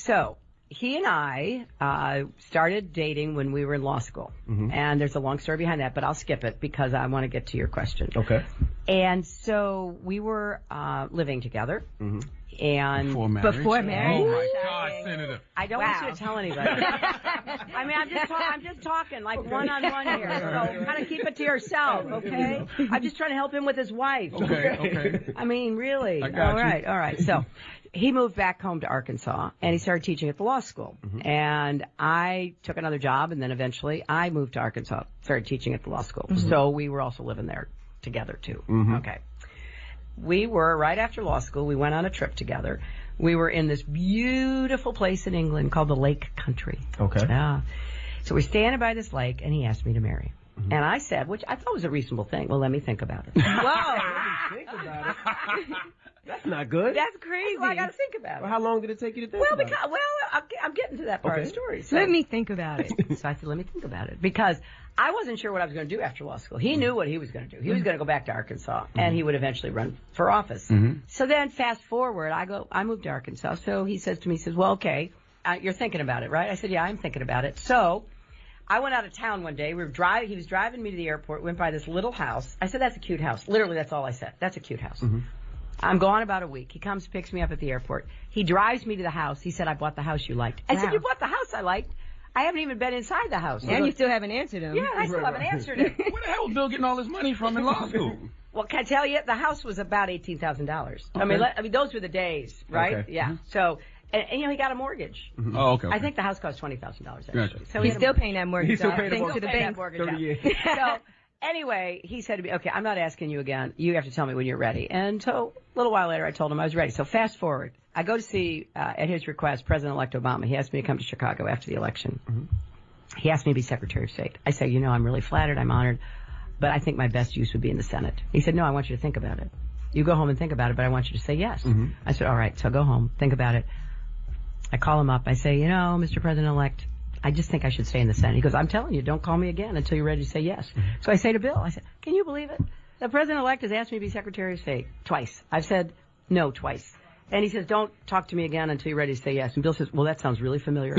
So he and I started dating when we were in law school. And there's a long story behind that, but I'll skip it because I want to get to your question. Okay. And so we were living together. And Before marriage. Oh, my God, Senator. I don't want you to tell anybody. I mean, I'm just talking like one-on-one here, so kind of keep it to yourself, okay? I'm just trying to help him with his wife. Okay. I mean, really. I got you. All right. So he moved back home to Arkansas, and he started teaching at the law school. And I took another job, and then eventually I moved to Arkansas, started teaching at the law school. So we were also living there together, too. Okay. We were, right after law school, we went on a trip together. We were in this beautiful place in England called the Lake Country. Okay. Yeah. So we're standing by this lake, and he asked me to marry. And I said, which I thought was a reasonable thing, well, let me think about it. Whoa. Think about it. That's not good. That's crazy. Well, I got to think about it. Well, how long did it take you to think about it? I'm getting to that part of the story. So. Let me think about it. So I said, let me think about it. Because I wasn't sure what I was going to do after law school. He knew what he was going to do. He was going to go back to Arkansas, and he would eventually run for office. So then, fast forward, I moved to Arkansas. So he says to me, he says, well, okay, you're thinking about it, right? I said, yeah, I'm thinking about it. So I went out of town one day. He was driving me to the airport, went by this little house. I said, that's a cute house. Literally, that's all I said. That's a cute house. I'm gone about a week. He comes, picks me up at the airport. He drives me to the house. He said, I bought the house you liked. I said, you bought the house I liked? I haven't even been inside the house. And you still haven't answered him. Yeah, I still haven't answered him. Where the hell was Bill getting all his money from in law school? Well, can I tell you, the house was about $18,000. Okay. I mean, those were the days, right? Okay. Yeah. So, and he got a mortgage. Oh, okay. I think the house cost $20,000 actually. Gotcha. So He's still paying that mortgage. He's still off, paying the thanks to the bank. 30 years. So, anyway, he said to me, okay, I'm not asking you again. You have to tell me when you're ready. And so, a little while later, I told him I was ready. So, fast forward. I go to see, at his request, President-elect Obama. He asked me to come to Chicago after the election. He asked me to be Secretary of State. I say, I'm really flattered. I'm honored. But I think my best use would be in the Senate. He said, no, I want you to think about it. You go home and think about it, but I want you to say yes. I said, all right, so go home, think about it. I call him up. I say, Mr. President-elect, I just think I should stay in the Senate. He goes, I'm telling you, don't call me again until you're ready to say yes. So I say to Bill, I said, can you believe it? The President-elect has asked me to be Secretary of State twice. I've said no twice. And he says, don't talk to me again until you're ready to say yes. And Bill says, well, that sounds really familiar.